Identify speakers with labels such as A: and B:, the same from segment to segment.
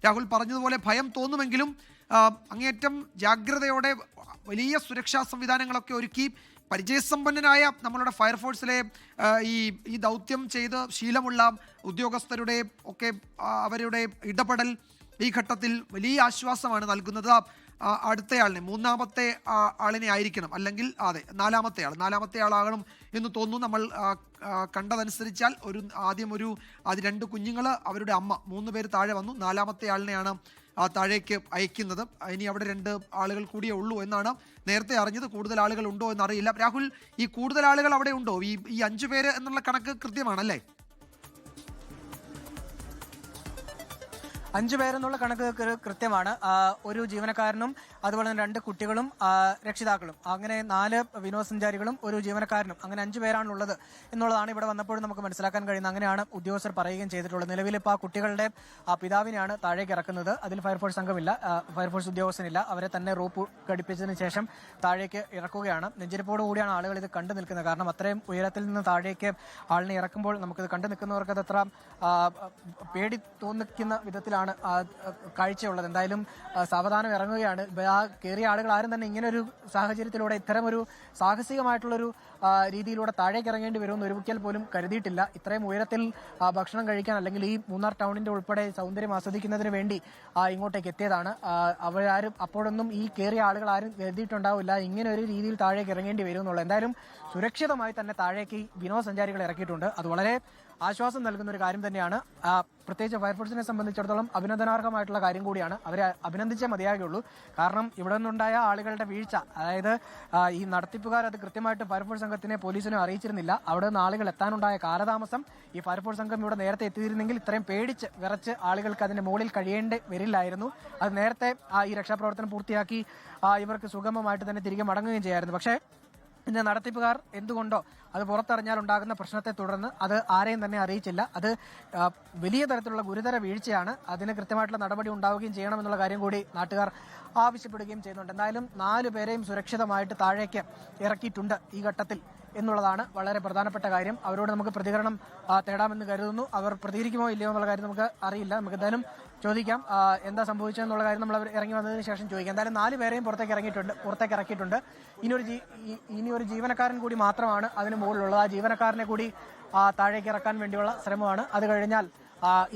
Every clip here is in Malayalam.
A: രാഹുൽ പറഞ്ഞതുപോലെ ഭയം തോന്നുമെങ്കിലും അങ്ങേയറ്റം ജാഗ്രതയോടെ വലിയ സുരക്ഷാ സംവിധാനങ്ങളൊക്കെ ഒരുക്കി പരിചയസമ്പന്നനായ നമ്മളുടെ ഫയർഫോഴ്സിലെ ഈ ദൗത്യം ചെയ്ത് ശീലമുള്ള ഉദ്യോഗസ്ഥരുടെ ഒക്കെ അവരുടെ ഇടപെടൽ ഈ ഘട്ടത്തിൽ വലിയ ആശ്വാസമാണ് നൽകുന്നത്. അടുത്തയാളിനെ മൂന്നാമത്തെ ആളിനെ ആയിരിക്കണം, അല്ലെങ്കിൽ അതെ നാലാമത്തെ ആളാകണം എന്ന് തോന്നുന്നു. നമ്മൾ കണ്ടതനുസരിച്ചാൽ ആദ്യം രണ്ട് കുഞ്ഞുങ്ങൾ, അവരുടെ അമ്മ, 3 പേര് താഴെ വന്നു. നാലാമത്തെ ആളിനെയാണ് താഴേക്ക് അയക്കുന്നത്. ഇനി അവിടെ 2 ആളുകൾ കൂടിയേ ഉള്ളൂ എന്നാണ് നേരത്തെ അറിഞ്ഞത്. കൂടുതൽ ആളുകൾ ഉണ്ടോ എന്നറിയില്ല. രാഹുൽ, ഈ കൂടുതൽ ആളുകൾ അവിടെ ഉണ്ടോ? ഈ 5 പേര് എന്നുള്ള കണക്ക് കൃത്യമാണല്ലേ?
B: 5 പേരെന്നുള്ള കണക്ക് കൃത്യമാണ്. ഒരു ജീവനക്കാരനും അതുപോലെ തന്നെ 2 കുട്ടികളും രക്ഷിതാക്കളും, അങ്ങനെ 4 വിനോദസഞ്ചാരികളും ഒരു ജീവനക്കാരനും, അങ്ങനെ 5 പേരാണുള്ളത് എന്നുള്ളതാണ് ഇവിടെ വന്നപ്പോഴും നമുക്ക് മനസ്സിലാക്കാൻ കഴിയുന്നത്. അങ്ങനെയാണ് ഉദ്യോഗസ്ഥർ പറയുകയും ചെയ്തിട്ടുള്ളത്. നിലവിൽ ഇപ്പോൾ ആ കുട്ടികളുടെ പിതാവിനെയാണ് താഴേക്ക് ഇറക്കുന്നത്. അതിൽ ഫയർഫോഴ്സ് സംഘമില്ല, ഫയർഫോഴ്സ് ഉദ്യോഗസ്ഥനില്ല. അവരെ തന്നെ റോപ്പ് ഘടിപ്പിച്ചതിന് ശേഷം താഴേക്ക് ഇറക്കുകയാണ്. നെഞ്ചിരിപ്പോട് കൂടിയാണ് ആളുകൾ ഇത് കണ്ടു നിൽക്കുന്നത്. കാരണം അത്രയും ഉയരത്തിൽ നിന്ന് താഴേക്ക് ആളിനെ ഇറക്കുമ്പോൾ നമുക്കിത് കണ്ടു നിൽക്കുന്നവർക്ക് അത് അത്ര പേടി തോന്നിക്കുന്ന വിധത്തിലാണ് കാഴ്ചയുള്ളത്. എന്തായാലും സാവധാനം ഇറങ്ങുകയാണ്. ആ കയറിയ ആളുകൾ ആരും തന്നെ ഇങ്ങനൊരു സാഹചര്യത്തിലൂടെ ഇത്തരമൊരു സാഹസികമായിട്ടുള്ളൊരു രീതിയിലൂടെ താഴേക്ക് ഇറങ്ങേണ്ടി വരുമെന്ന് ഒരിക്കൽ പോലും കരുതിയിട്ടില്ല. ഇത്രയും ഉയരത്തിൽ ഭക്ഷണം കഴിക്കാൻ, അല്ലെങ്കിൽ ഈ മൂന്നാർ ടൗണിന്റെ ഉൾപ്പെടെ സൗന്ദര്യം ആസ്വദിക്കുന്നതിന് വേണ്ടി ഇങ്ങോട്ടേക്ക് എത്തിയതാണ്. അവരാരും അപ്പോഴൊന്നും ഈ കയറിയ ആളുകൾ ആരും കരുതിയിട്ടുണ്ടാവില്ല ഇങ്ങനെ ഒരു രീതിയിൽ താഴേക്ക് ഇറങ്ങേണ്ടി വരും എന്നുള്ളത്. എന്തായാലും സുരക്ഷിതമായി തന്നെ താഴേക്ക് വിനോദസഞ്ചാരികൾ ഇറക്കിയിട്ടുണ്ട്. അത് വളരെ ആശ്വാസം നൽകുന്ന ഒരു കാര്യം തന്നെയാണ്. പ്രത്യേകിച്ച് ഫയർഫോഴ്സിനെ സംബന്ധിച്ചിടത്തോളം അഭിനന്ദനാർഹമായിട്ടുള്ള കാര്യം കൂടിയാണ്. അവരെ അഭിനന്ദിച്ചേ മതിയാകുള്ളൂ. കാരണം ഇവിടെ നിന്നുണ്ടായ ആളുകളുടെ വീഴ്ച, അതായത് ഈ നടത്തിപ്പുകാർ അത് കൃത്യമായിട്ട് ഫയർഫോഴ്സ് സംഘത്തിനെ പോലീസിനെ അറിയിച്ചിരുന്നില്ല. അവിടെ നിന്ന് ആളുകൾ എത്താനുണ്ടായ കാലതാമസം, ഈ ഫയർഫോഴ്സ് സംഘം ഇവിടെ നേരത്തെ എത്തിയിരുന്നെങ്കിൽ ഇത്രയും പേടിച്ച് വിറച്ച് ആളുകൾക്ക് അതിന്റെ മുകളിൽ കഴിയേണ്ടി വരില്ലായിരുന്നു. അത് നേരത്തെ ഈ രക്ഷാപ്രവർത്തനം പൂർത്തിയാക്കി ഇവർക്ക് സുഗമമായിട്ട് തന്നെ തിരികെ മടങ്ങുകയും ചെയ്യായിരുന്നു. പക്ഷേ ഇന്ന് നടത്തിപ്പുകാർ എന്തുകൊണ്ടോ അത് പുറത്തറിഞ്ഞാൽ ഉണ്ടാകുന്ന പ്രശ്നത്തെ തുടർന്ന് അത് ആരെയും തന്നെ അറിയിച്ചില്ല. അത് വലിയ തരത്തിലുള്ള ഗുരുതര വീഴ്ചയാണ്. അതിന് കൃത്യമായിട്ടുള്ള നടപടി ഉണ്ടാവുകയും ചെയ്യണമെന്നുള്ള കാര്യം കൂടി നാട്ടുകാർ ആവശ്യപ്പെടുകയും ചെയ്യുന്നുണ്ട്. എന്തായാലും 4 പേരെയും സുരക്ഷിതമായിട്ട് താഴേക്ക് ഇറക്കിയിട്ടുണ്ട് ഈ ഘട്ടത്തിൽ എന്നുള്ളതാണ് വളരെ പ്രധാനപ്പെട്ട കാര്യം. അവരോട് നമുക്ക് പ്രതികരണം തേടാമെന്ന് കരുതുന്നു. അവർ പ്രതികരിക്കുമോ ഇല്ലയോ എന്നുള്ള കാര്യം നമുക്ക് അറിയില്ല. നമുക്ക് എന്തായാലും ചോദിക്കാം എന്താ സംഭവിച്ചതെന്നുള്ള കാര്യം നമ്മൾ അവർ ഇറങ്ങി വന്നതിന് ശേഷം ചോദിക്കാം. എന്തായാലും 4 പേരെയും പുറത്തേക്ക് ഇറക്കിയിട്ടുണ്ട്. ഇനിയൊരു ജീവനക്കാരൻ കൂടി മാത്രമാണ് അതിന് മുകളിലുള്ളത്. ആ ജീവനക്കാരനെ കൂടി താഴേക്ക് ഇറക്കാൻ വേണ്ടിയുള്ള ശ്രമമാണ്. അത് കഴിഞ്ഞാൽ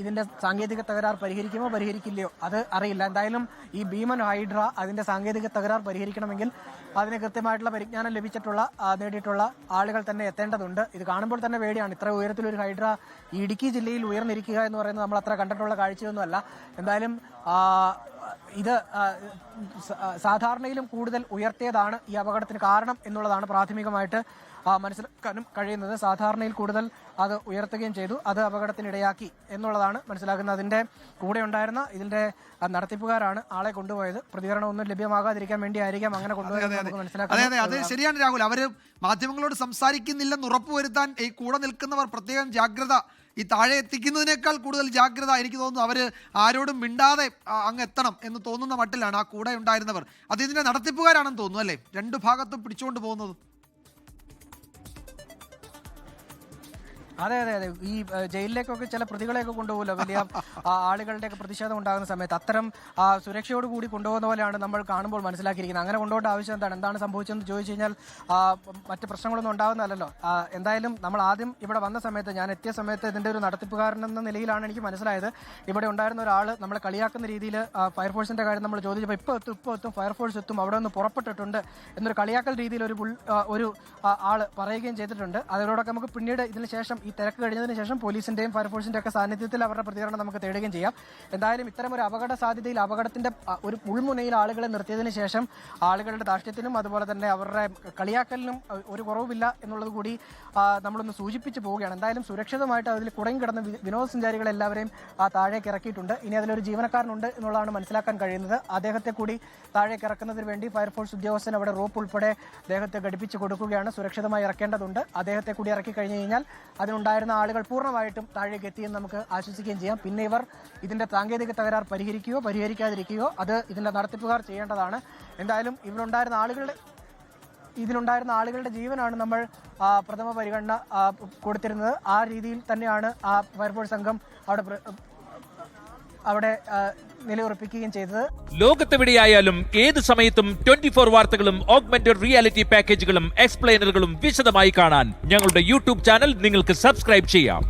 B: ഇതിന്റെ സാങ്കേതിക തകരാർ പരിഹരിക്കില്ലയോ അത് അറിയില്ല. എന്തായാലും ഈ ഭീമൻ ഹൈഡ്ര അതിന്റെ സാങ്കേതിക തകരാർ പരിഹരിക്കണമെങ്കിൽ അതിന് കൃത്യമായിട്ടുള്ള പരിജ്ഞാനം നേടിയിട്ടുള്ള ആളുകൾ തന്നെ എത്തേണ്ടതുണ്ട്. ഇത് കാണുമ്പോൾ തന്നെ പേടിയാണ്. ഇത്ര ഉയരത്തിലൊരു ഹൈഡ്ര ഈ ഇടുക്കി ജില്ലയിൽ ഉയർന്നിരിക്കുക എന്ന് പറയുന്നത് നമ്മൾ അത്ര കണ്ടിട്ടുള്ള കാഴ്ചയൊന്നുമല്ല. എന്തായാലും ഇത് സാധാരണയിലും കൂടുതൽ ഉയർത്തിയതാണ് ഈ അപകടത്തിന് കാരണം എന്നുള്ളതാണ് പ്രാഥമികമായിട്ട് മനസ്സിലാക്കാനും കഴിയുന്നത്. സാധാരണയിൽ കൂടുതൽ അത് ഉയർത്തുകയും ചെയ്തു, അത് അപകടത്തിനിടയാക്കി എന്നുള്ളതാണ് മനസ്സിലാക്കുന്നത്. അതിന്റെ കൂടെ ഉണ്ടായിരുന്ന ഇതിന്റെ നടത്തിപ്പുകാരാണ് ആളെ കൊണ്ടുപോയത്. പ്രതികരണം ഒന്നും ലഭ്യമാകാതിരിക്കാൻ വേണ്ടി ആയിരിക്കാം അങ്ങനെ കൊണ്ടുപോയത് നമുക്ക് മനസ്സിലാക്കാം.
A: അതെ, ശരിയാണ് രാഹുൽ. അവര് മാധ്യമങ്ങളോട് സംസാരിക്കുന്നില്ലെന്ന് ഉറപ്പുവരുത്താൻ ഈ കൂടെ നിൽക്കുന്നവർ പ്രത്യേകം ജാഗ്രത, ഈ താഴെ എത്തിക്കുന്നതിനേക്കാൾ കൂടുതൽ ജാഗ്രത എനിക്ക് തോന്നുന്നു അവര് ആരോടും മിണ്ടാതെ അങ്ങ് എത്തണം എന്ന് തോന്നുന്ന മട്ടിലാണ് ആ കൂടെ ഉണ്ടായിരുന്നവർ. അത് ഇതിന്റെ നടത്തിപ്പുകാരാണെന്ന് തോന്നുന്നു അല്ലേ, 2 ഭാഗത്തും പിടിച്ചുകൊണ്ട് പോകുന്നത്.
B: അതെ, ഈ ജയിലിലേക്കൊക്കെ ചില പ്രതികളെയൊക്കെ കൊണ്ടുപോകുമല്ലോ വലിയ ആളുകളുടെയൊക്കെ പ്രതിഷേധം ഉണ്ടാകുന്ന സമയത്ത്, അത്തരം സുരക്ഷയോട് കൂടി കൊണ്ടുപോകുന്ന പോലെയാണ് നമ്മൾ കാണുമ്പോൾ മനസ്സിലാക്കിയിരിക്കുന്നത്. അങ്ങനെ കൊണ്ടുപോകേണ്ട ആവശ്യം എന്താണ് സംഭവിച്ചതെന്ന് ചോദിച്ചു കഴിഞ്ഞാൽ മറ്റ് പ്രശ്നങ്ങളൊന്നും ഉണ്ടാകുന്നതല്ലോ. എന്തായാലും നമ്മൾ ആദ്യം ഇവിടെ വന്ന സമയത്ത്, ഞാൻ എത്തിയ സമയത്ത് ഇതിന്റെ ഒരു നടത്തിപ്പുകാരനെന്ന നിലയിലാണ് എനിക്ക് മനസ്സിലായത്. ഇവിടെ ഉണ്ടായിരുന്ന ഒരാൾ നമ്മളെ കളിയാക്കുന്ന രീതിയിൽ ഫയർഫോഴ്സിന്റെ കാര്യം നമ്മൾ ചോദിച്ചപ്പോൾ ഇപ്പോൾ എത്തും ഫയർഫോഴ്സ് എത്തും, അവിടെ നിന്ന് പുറപ്പെട്ടിട്ടുണ്ട് എന്നൊരു കളിയാക്കൽ രീതിയിൽ ഒരു ആള് പറയുകയും ചെയ്തിട്ടുണ്ട്. അതിനോടൊക്കെ നമുക്ക് പിന്നീട് ഇതിന് ശേഷം ഈ തിരക്ക് കഴിഞ്ഞതിന് ശേഷം പോലീസിന്റെയും ഫയർഫോഴ്സിന്റെ ഒക്കെ സാന്നിധ്യത്തിൽ അവരുടെ പ്രതികരണം നമുക്ക് തേടുകയും ചെയ്യാം. എന്തായാലും ഇത്തരം ഒരു അപകട സാധ്യതയിൽ അപകടത്തിന്റെ ഒരു മുൾമുനയിൽ ആളുകളെ നിർത്തിയതിനു ശേഷം ആളുകളുടെ ധാർഷ്ട്യത്തിനും അതുപോലെ തന്നെ അവരുടെ കളിയാക്കലിനും ഒരു കുറവുമില്ല എന്നുള്ളത് കൂടി നമ്മളൊന്ന് സൂചിപ്പിച്ചു പോവുകയാണ്. എന്തായാലും സുരക്ഷിതമായിട്ട് അതിൽ കുടങ്ങി കിടന്ന വിനോദസഞ്ചാരികളെ എല്ലാവരെയും താഴേക്ക് ഇറക്കിയിട്ടുണ്ട്. ഇനി അതിലൊരു ജീവനക്കാരനുണ്ട് എന്നുള്ളതാണ് മനസ്സിലാക്കാൻ കഴിയുന്നത്. അദ്ദേഹത്തെ കൂടി താഴേക്ക് ഇറക്കുന്നതിന് വേണ്ടി ഫയർഫോഴ്സ് ഉദ്യോഗസ്ഥൻ അവിടെ റോപ്പ് ഉൾപ്പെടെ അദ്ദേഹത്തെ ഘടിപ്പിച്ച് കൊടുക്കുകയാണ്. സുരക്ഷിതമായി ഇറക്കേണ്ടതുണ്ട്. അദ്ദേഹത്തെ കൂടി ഇറക്കി കഴിഞ്ഞു കഴിഞ്ഞാൽ അതിനുണ്ടായിരുന്ന ആളുകൾ പൂർണ്ണമായിട്ടും താഴേക്ക് എത്തിയെന്ന് നമുക്ക് ആശ്വസിക്കുകയും ചെയ്യാം. പിന്നെ ഇവർ ഇതിന്റെ സാങ്കേതിക തകരാർ പരിഹരിക്കാതിരിക്കുകയോ അത് ഇതിന്റെ നടത്തിപ്പുകാർ ചെയ്യേണ്ടതാണ്. എന്തായാലും ഇതിലുണ്ടായിരുന്ന ആളുകളുടെ ജീവനാണ് നമ്മൾ പ്രഥമ പരിഗണന കൊടുത്തിരുന്നത്. ആ രീതിയിൽ തന്നെയാണ് ആ ഫയർഫോഴ്സ് സംഘം അവിടെ അവിടെ നിലയുറപ്പിക്കുകയും ചെയ്തത്.
C: ലോകത്തെവിടെയായാലും ഏത് സമയത്തും 24 വാർത്തകളും ഓഗ്മെന്റഡ് റിയാലിറ്റി പാക്കേജുകളും എക്സ്പ്ലെയിനറുകളും വിശദമായി കാണാൻ ഞങ്ങളുടെ യൂട്യൂബ് ചാനൽ നിങ്ങൾക്ക് സബ്സ്ക്രൈബ് ചെയ്യാം.